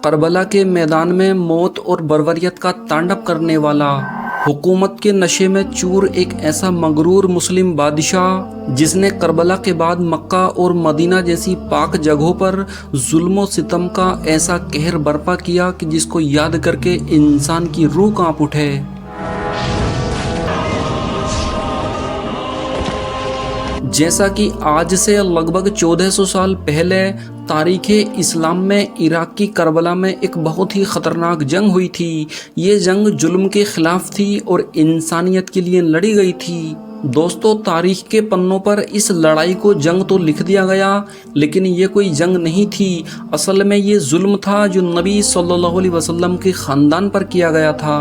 کربلا کے میدان میں موت اور بربریت کا تانڈب کرنے والا، حکومت کے نشے میں چور ایک ایسا مغرور مسلم بادشاہ جس نے کربلا کے بعد مکہ اور مدینہ جیسی پاک جگہوں پر ظلم و ستم کا ایسا قہر برپا کیا کہ جس کو یاد کر کے انسان کی روح کانپ اٹھے۔ جیسا کہ آج سے لگ بھگ 1400 سال پہلے تاریخ اسلام میں عراق کی کربلا میں ایک بہت ہی خطرناک جنگ ہوئی تھی۔ یہ جنگ ظلم کے خلاف تھی اور انسانیت کے لیے لڑی گئی تھی۔ دوستو، تاریخ کے پنوں پر اس لڑائی کو جنگ تو لکھ دیا گیا، لیکن یہ کوئی جنگ نہیں تھی۔ اصل میں یہ ظلم تھا جو نبی صلی اللہ علیہ وسلم کے خاندان پر کیا گیا تھا۔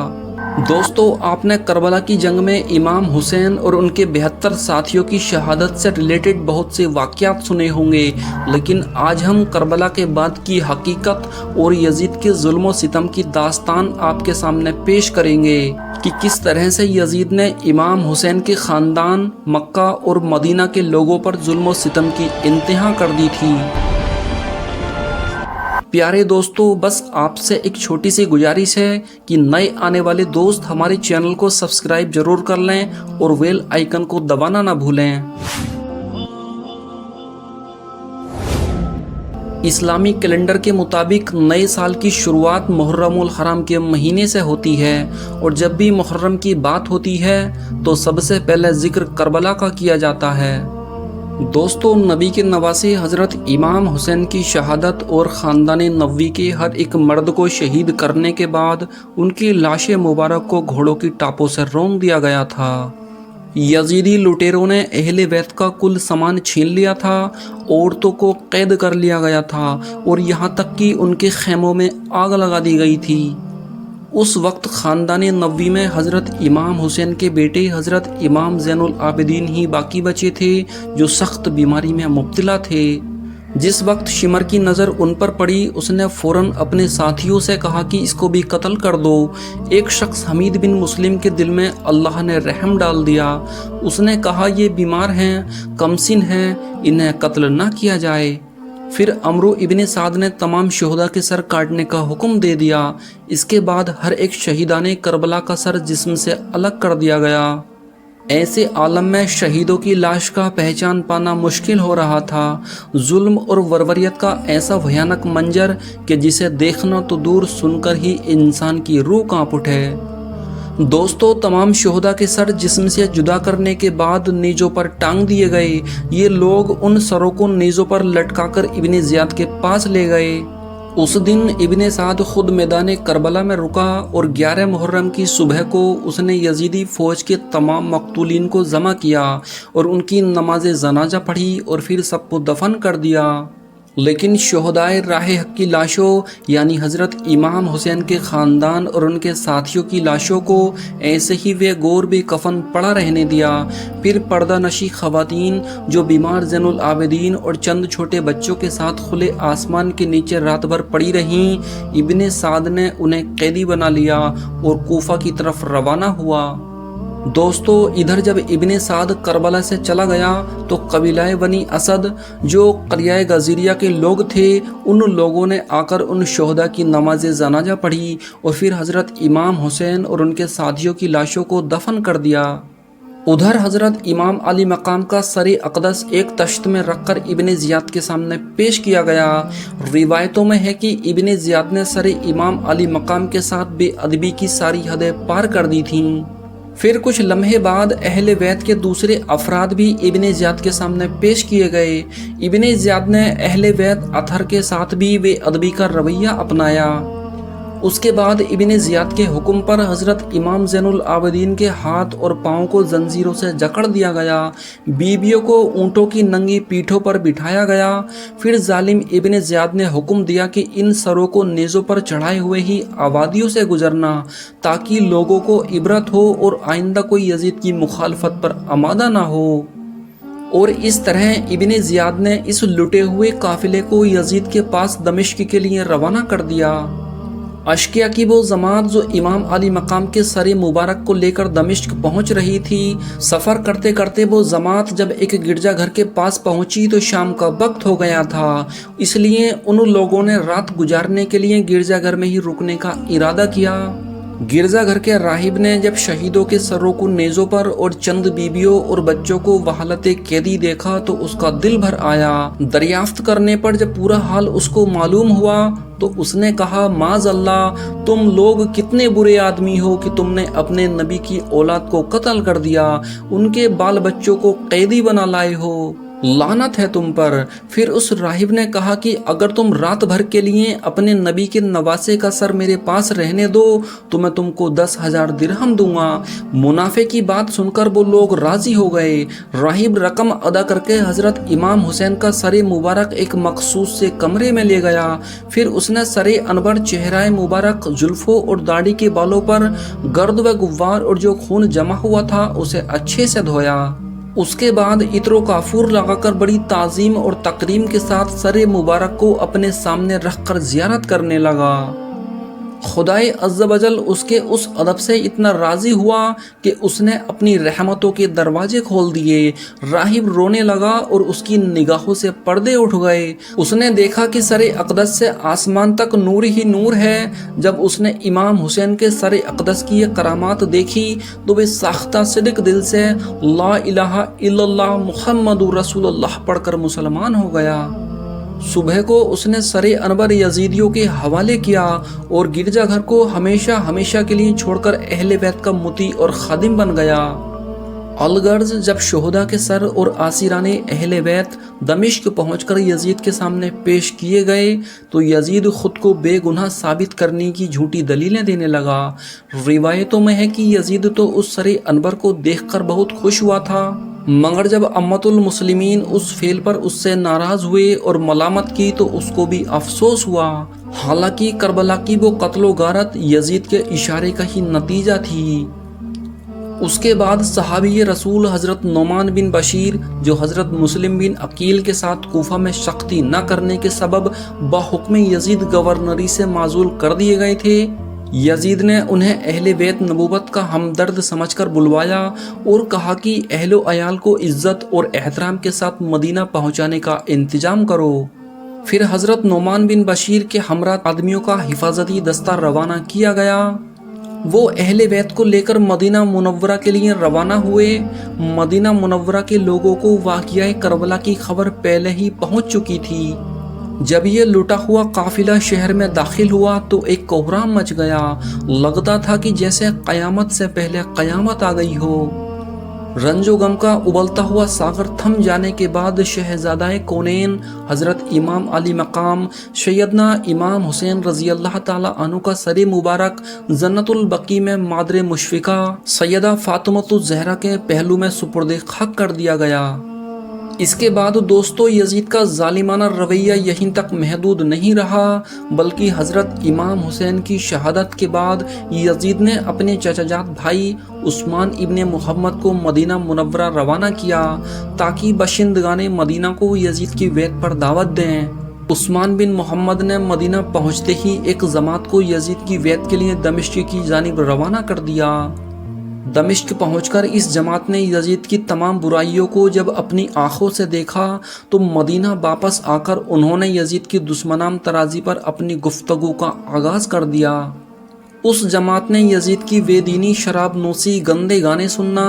دوستو، آپ نے کربلا کی جنگ میں امام حسین اور ان کے 72 ساتھیوں کی شہادت سے ریلیٹڈ بہت سے واقعات سنے ہوں گے، لیکن آج ہم کربلا کے بعد کی حقیقت اور یزید کے ظلم و ستم کی داستان آپ کے سامنے پیش کریں گے کہ کس طرح سے یزید نے امام حسین کے خاندان، مکہ اور مدینہ کے لوگوں پر ظلم و ستم کی انتہا کر دی تھی۔ پیارے دوستو، بس آپ سے ایک چھوٹی سی گزارش ہے کہ نئے آنے والے دوست ہمارے چینل کو سبسکرائب ضرور کر لیں اور بیل آئیکن کو دبانا نہ بھولیں۔ اسلامی کیلنڈر کے مطابق نئے سال کی شروعات محرم الحرام کے مہینے سے ہوتی ہے، اور جب بھی محرم کی بات ہوتی ہے تو سب سے پہلے ذکر کربلا کا کیا جاتا ہے۔ دوستو، نبی کے نواسے حضرت امام حسین کی شہادت اور خاندان نبوی کے ہر ایک مرد کو شہید کرنے کے بعد ان کی لاش مبارک کو گھوڑوں کی ٹاپوں سے رون دیا گیا تھا۔ یزیدی لٹیروں نے اہل بیت کا کل سامان چھین لیا تھا، عورتوں کو قید کر لیا گیا تھا اور یہاں تک کہ ان کے خیموں میں آگ لگا دی گئی تھی۔ اس وقت خاندان نبوی میں حضرت امام حسین کے بیٹے حضرت امام زین العابدین ہی باقی بچے تھے جو سخت بیماری میں مبتلا تھے۔ جس وقت شمر کی نظر ان پر پڑی، اس نے فوراً اپنے ساتھیوں سے کہا کہ اس کو بھی قتل کر دو۔ ایک شخص حمید بن مسلم کے دل میں اللہ نے رحم ڈال دیا۔ اس نے کہا یہ بیمار ہیں، کمسن ہیں، انہیں قتل نہ کیا جائے۔ پھر عمرو ابن سعد نے تمام شہداء کے سر کاٹنے کا حکم دے دیا۔ اس کے بعد ہر ایک شہیدان کربلا کا سر جسم سے الگ کر دیا گیا۔ ایسے عالم میں شہیدوں کی لاش کا پہچان پانا مشکل ہو رہا تھا۔ ظلم اور بربریت کا ایسا بھیانک منظر کہ جسے دیکھنا تو دور، سن کر ہی انسان کی روح کانپ اٹھے۔ دوستو، تمام شہداء کے سر جسم سے جدا کرنے کے بعد نیزوں پر ٹانگ دیے گئے۔ یہ لوگ ان سروں کو نیزوں پر لٹکا کر ابن زیاد کے پاس لے گئے۔ اس دن ابن سعد خود میدان کربلا میں رکا اور 11 محرم کی صبح کو اس نے یزیدی فوج کے تمام مقتولین کو جمع کیا اور ان کی نماز جنازہ پڑھی اور پھر سب کو دفن کر دیا۔ لیکن شہدائے راہ حق کی لاشوں یعنی حضرت امام حسین کے خاندان اور ان کے ساتھیوں کی لاشوں کو ایسے ہی بے گور بے کفن پڑا رہنے دیا۔ پھر پردہ نشی خواتین جو بیمار زین العابدین اور چند چھوٹے بچوں کے ساتھ کھلے آسمان کے نیچے رات بھر پڑی رہیں، ابن سعد نے انہیں قیدی بنا لیا اور کوفہ کی طرف روانہ ہوا۔ دوستو، ادھر جب ابن سعد کربلا سے چلا گیا تو قبیلہ بنی اسد جو قریہ غزیریہ کے لوگ تھے، ان لوگوں نے آ کر ان شہداء کی نماز جنازہ پڑھی اور پھر حضرت امام حسین اور ان کے ساتھیوں کی لاشوں کو دفن کر دیا۔ ادھر حضرت امام علی مقام کا سر اقدس ایک تشت میں رکھ کر ابن زیاد کے سامنے پیش کیا گیا۔ روایتوں میں ہے کہ ابن زیاد نے سر امام علی مقام کے ساتھ بے ادبی کی ساری حدیں پار کر دی تھیں۔ پھر کچھ لمحے بعد اہل بیت کے دوسرے افراد بھی ابن زیاد کے سامنے پیش کیے گئے۔ ابن زیاد نے اہل بیت اطہر کے ساتھ بھی بے ادبی کا رویہ اپنایا۔ اس کے بعد ابن زیاد کے حکم پر حضرت امام زین العابدین کے ہاتھ اور پاؤں کو زنجیروں سے جکڑ دیا گیا، بیویوں کو اونٹوں کی ننگی پیٹھوں پر بٹھایا گیا۔ پھر ظالم ابن زیاد نے حکم دیا کہ ان سروں کو نیزوں پر چڑھائے ہوئے ہی آبادیوں سے گزرنا تاکہ لوگوں کو عبرت ہو اور آئندہ کوئی یزید کی مخالفت پر آمادہ نہ ہو۔ اور اس طرح ابن زیاد نے اس لٹے ہوئے قافلے کو یزید کے پاس دمشق کے لیے روانہ کر دیا۔ اشکیا کی وہ جماعت جو امام علی مقام کے سر مبارک کو لے کر دمشق پہنچ رہی تھی، سفر کرتے کرتے وہ جماعت جب ایک گرجا گھر کے پاس پہنچی تو شام کا وقت ہو گیا تھا، اس لیے ان لوگوں نے رات گزارنے کے لیے گرجا گھر میں ہی رکنے کا ارادہ کیا۔ گرجا گھر کے راہب نے جب شہیدوں کے سروں کو نیزوں پر اور چند بیویوں اور بچوں کو وحالت قیدی دیکھا تو اس کا دل بھر آیا۔ دریافت کرنے پر جب پورا حال اس کو معلوم ہوا تو اس نے کہا، معاذ اللہ، تم لوگ کتنے برے آدمی ہو کہ تم نے اپنے نبی کی اولاد کو قتل کر دیا، ان کے بال بچوں کو قیدی بنا لائے ہو، لعنت ہے تم پر۔ پھر اس راہب نے کہا کہ اگر تم رات بھر کے لیے اپنے نبی کے نواسے کا سر میرے پاس رہنے دو تو میں تم کو 10,000 درہم دوں گا۔ منافع کی بات سن کر وہ لوگ راضی ہو گئے۔ راہب رقم ادا کر کے حضرت امام حسین کا سر مبارک ایک مخصوص سے کمرے میں لے گیا، پھر اس نے سر انور، چہرہ مبارک، زلفوں اور داڑھی کے بالوں پر گرد و غبار اور جو خون جمع ہوا تھا اسے اچھے سے دھویا۔ اس کے بعد عطر و کافور لگا کر بڑی تعظیم اور تکریم کے ساتھ سر مبارک کو اپنے سامنے رکھ کر زیارت کرنے لگا۔ خدائے عز و جل اس کے اس ادب سے اتنا راضی ہوا کہ اس نے اپنی رحمتوں کے دروازے کھول دیے۔ راہب رونے لگا اور اس کی نگاہوں سے پردے اٹھ گئے۔ اس نے دیکھا کہ سر اقدس سے آسمان تک نور ہی نور ہے۔ جب اس نے امام حسین کے سر اقدس کی یہ کرامات دیکھی تو وہ ساختہ صدق دل سے لا الہ الا اللہ محمد رسول اللہ پڑھ کر مسلمان ہو گیا۔ صبح کو اس نے سر انور یزیدیوں کے حوالے کیا اور گرجا گھر کو ہمیشہ ہمیشہ کے لیے چھوڑ کر اہل بیت کا مطیع اور خادم بن گیا۔ الغرض جب شہداء کے سر اور اسیران اہل بیت دمشق پہنچ کر یزید کے سامنے پیش کیے گئے تو یزید خود کو بے گناہ ثابت کرنے کی جھوٹی دلیلیں دینے لگا۔ روایتوں میں ہے کہ یزید تو اس سر انور کو دیکھ کر بہت خوش ہوا تھا، مگر جب امت المسلمین اس فعل پر اس سے ناراض ہوئے اور ملامت کی تو اس کو بھی افسوس ہوا۔ حالانکہ کربلا کی وہ قتل و غارت یزید کے اشارے کا ہی نتیجہ تھی۔ اس کے بعد صحابی رسول حضرت نعمان بن بشیر، جو حضرت مسلم بن عقیل کے ساتھ کوفہ میں سختی نہ کرنے کے سبب بحکم یزید گورنری سے معزول کر دیے گئے تھے، یزید نے انہیں اہل بیت نبوت کا ہمدرد سمجھ کر بلوایا اور کہا کہ اہل و عیال کو عزت اور احترام کے ساتھ مدینہ پہنچانے کا انتظام کرو۔ پھر حضرت نعمان بن بشیر کے ہمراہ آدمیوں کا حفاظتی دستہ روانہ کیا گیا۔ وہ اہل بیت کو لے کر مدینہ منورہ کے لیے روانہ ہوئے۔ مدینہ منورہ کے لوگوں کو واقعہ کربلا کی خبر پہلے ہی پہنچ چکی تھی۔ جب یہ لٹا ہوا قافلہ شہر میں داخل ہوا تو ایک کوہرام مچ گیا، لگتا تھا کہ جیسے قیامت سے پہلے قیامت آ گئی ہو۔ رنج و غم کا ابلتا ہوا ساغر تھم جانے کے بعد شہزادہ کونین حضرت امام علی مقام سیدنا امام حسین رضی اللہ تعالی عنہ کا سر مبارک جنت البقیع میں مادر مشفقہ سیدہ فاطمۃ الزہرا کے پہلو میں سپرد خاک کر دیا گیا۔ اس کے بعد دوستو یزید کا ظالمانہ رویہ یہیں تک محدود نہیں رہا، بلکہ حضرت امام حسین کی شہادت کے بعد یزید نے اپنے چچا جات بھائی عثمان ابن محمد کو مدینہ منورہ روانہ کیا تاکہ باشندگان مدینہ کو یزید کی بیعت پر دعوت دیں۔ عثمان بن محمد نے مدینہ پہنچتے ہی ایک جماعت کو یزید کی بیعت کے لیے دمشق کی جانب روانہ کر دیا۔ دمشق پہنچ کر اس جماعت نے یزید کی تمام برائیوں کو جب اپنی آنکھوں سے دیکھا تو مدینہ واپس آ کر انہوں نے یزید کی دشمنان ترازی پر اپنی گفتگو کا آغاز کر دیا۔ اس جماعت نے یزید کی بے دینی، شراب نوشی، گندے گانے سننا،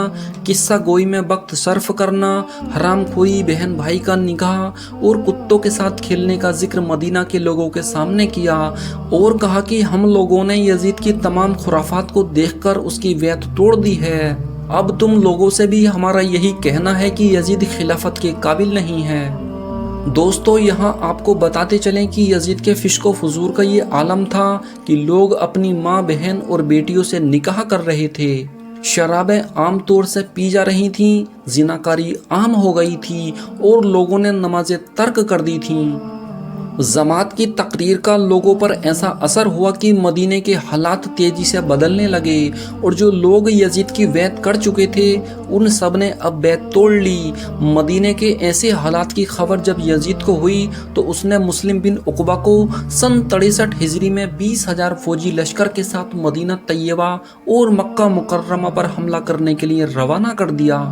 قصہ گوئی میں وقت صرف کرنا، حرام خوری، بہن بھائی کا نکاح اور کتوں کے ساتھ کھیلنے کا ذکر مدینہ کے لوگوں کے سامنے کیا اور کہا کہ ہم لوگوں نے یزید کی تمام خرافات کو دیکھ کر اس کی بیعت توڑ دی ہے۔ اب تم لوگوں سے بھی ہمارا یہی کہنا ہے کہ یزید خلافت کے قابل نہیں ہے۔ دوستو یہاں آپ کو بتاتے چلیں کہ یزید کے فسق و فجور کا یہ عالم تھا کہ لوگ اپنی ماں، بہن اور بیٹیوں سے نکاح کر رہے تھے، شرابیں عام طور سے پی جا رہی تھیں، زناکاری عام ہو گئی تھی اور لوگوں نے نمازیں ترک کر دی تھیں۔ جماعت کی تقریر کا لوگوں پر ایسا اثر ہوا کہ مدینے کے حالات تیزی سے بدلنے لگے اور جو لوگ یزید کی بیعت کر چکے تھے ان سب نے اب بیعت توڑ لی۔ مدینے کے ایسے حالات کی خبر جب یزید کو ہوئی تو اس نے مسلم بن عقبہ کو سن 63 ہجری میں 20,000 فوجی لشکر کے ساتھ مدینہ طیبہ اور مکہ مکرمہ پر حملہ کرنے کے لیے روانہ کر دیا۔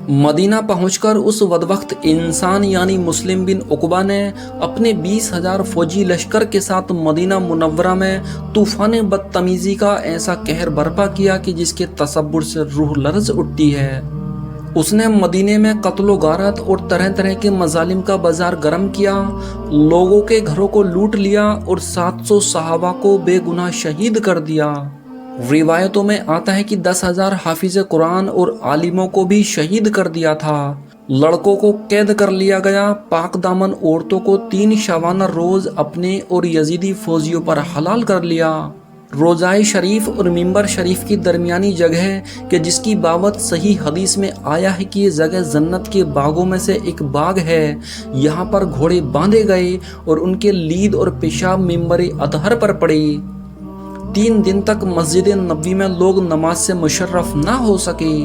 مدینہ پہنچ کر اس وقت انسان یعنی مسلم بن عقبہ نے اپنے 20,000 فوجی لشکر کے ساتھ مدینہ منورہ میں طوفان بدتمیزی کا ایسا قہر برپا کیا کہ جس کے تصور سے روح لرز اٹھتی ہے۔ اس نے مدینے میں قتل و غارت اور طرح طرح کے مظالم کا بازار گرم کیا، لوگوں کے گھروں کو لوٹ لیا اور 700 صحابہ کو بے گناہ شہید کر دیا۔ روایتوں میں آتا ہے کہ 10,000 حافظ قرآن اور عالموں کو بھی شہید کر دیا تھا۔ لڑکوں کو قید کر لیا گیا۔ پاک دامن عورتوں کو 3 شبانہ روز اپنے اور یزیدی فوجیوں پر حلال کر لیا۔ روضہ شریف اور منبر شریف کی درمیانی جگہ کہ جس کی بابت صحیح حدیث میں آیا ہے کہ یہ جگہ جنت کے باغوں میں سے ایک باغ ہے، یہاں پر گھوڑے باندھے گئے اور ان کے لید اور پیشاب منبر اطہر پر پڑے۔ 3 دن تک مسجد نبوی میں لوگ نماز سے مشرف نہ ہو سکے۔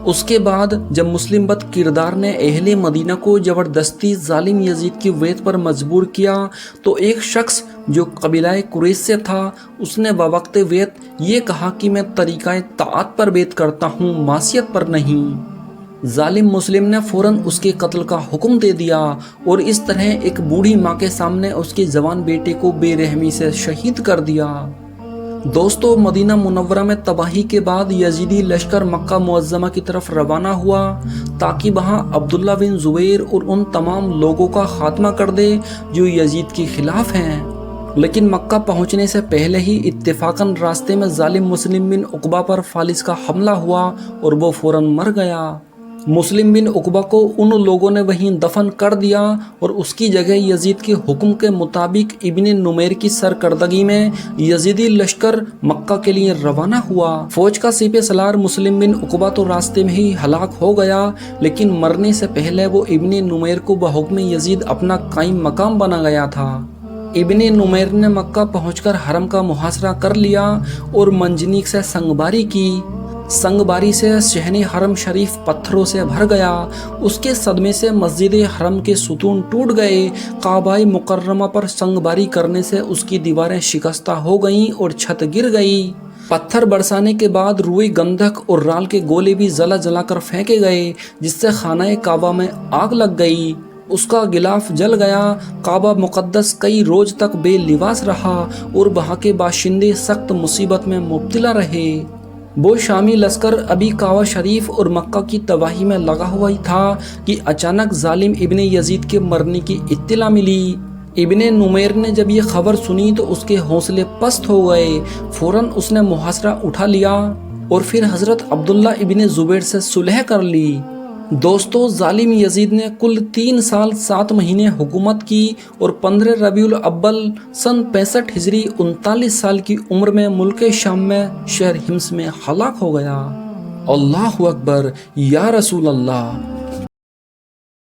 اس کے بعد جب مسلم بد کردار نے اہل مدینہ کو زبردستی ظالم یزید کی بیعت پر مجبور کیا تو ایک شخص جو قبیلہ قریش سے تھا اس نے بوقت بیعت یہ کہا کہ میں طریقہ طاعت پر بیعت کرتا ہوں، معصیت پر نہیں۔ ظالم مسلم نے فوراً اس کے قتل کا حکم دے دیا اور اس طرح ایک بوڑھی ماں کے سامنے اس کے جوان بیٹے کو بے رحمی سے شہید کر دیا۔ دوستو، مدینہ منورہ میں تباہی کے بعد یزیدی لشکر مکہ معظمہ کی طرف روانہ ہوا تاکہ وہاں عبداللہ بن زبیر اور ان تمام لوگوں کا خاتمہ کر دے جو یزید کے خلاف ہیں۔ لیکن مکہ پہنچنے سے پہلے ہی اتفاقاً راستے میں ظالم مسلم بن عقبہ پر فالس کا حملہ ہوا اور وہ فوراً مر گیا۔ مسلم بن عقبہ کو ان لوگوں نے وہیں دفن کر دیا اور اس کی جگہ یزید کے حکم کے مطابق ابن نمیر کی سرکردگی میں یزیدی لشکر مکہ کے لیے روانہ ہوا۔ فوج کا سپہ سالار مسلم بن عقبہ تو راستے میں ہی ہلاک ہو گیا، لیکن مرنے سے پہلے وہ ابن نمیر کو بحکم یزید اپنا قائم مقام بنا گیا تھا۔ ابن نمیر نے مکہ پہنچ کر حرم کا محاصرہ کر لیا اور منجنیق سے سنگباری کی۔ سنگباری سے صحن حرم شریف پتھروں سے بھر گیا، اس کے صدمے سے مسجد حرم کے ستون ٹوٹ گئے، کعبہ مکرمہ پر سنگباری کرنے سے اس کی دیواریں شکستہ ہو گئیں اور چھت گر گئی۔ پتھر برسانے کے بعد روئی گندھک اور رال کے گولے بھی جلا جلا کر پھینکے گئے جس سے خانہ کعبہ میں آگ لگ گئی، اس کا غلاف جل گیا۔ کعبہ مقدس کئی روز تک بے لباس رہا اور وہاں کے باشندے سخت مصیبت میں مبتلا رہے۔ وہ شامی لشکر ابھی کعبہ شریف اور مکہ کی تباہی میں لگا ہوا ہی تھا کہ اچانک ظالم ابن یزید کے مرنے کی اطلاع ملی۔ ابن نمیر نے جب یہ خبر سنی تو اس کے حوصلے پست ہو گئے، فوراً اس نے محاصرہ اٹھا لیا اور پھر حضرت عبداللہ ابن زبیر سے صلح کر لی۔ دوستو، ظالم یزید نے کل 3 سال 7 مہینے حکومت کی اور 15 ربیع الاول سن 65 ہجری 39 سال کی عمر میں ملک شام میں شہر حمص میں ہلاک ہو گیا۔ اللہ اکبر، یا رسول اللہ۔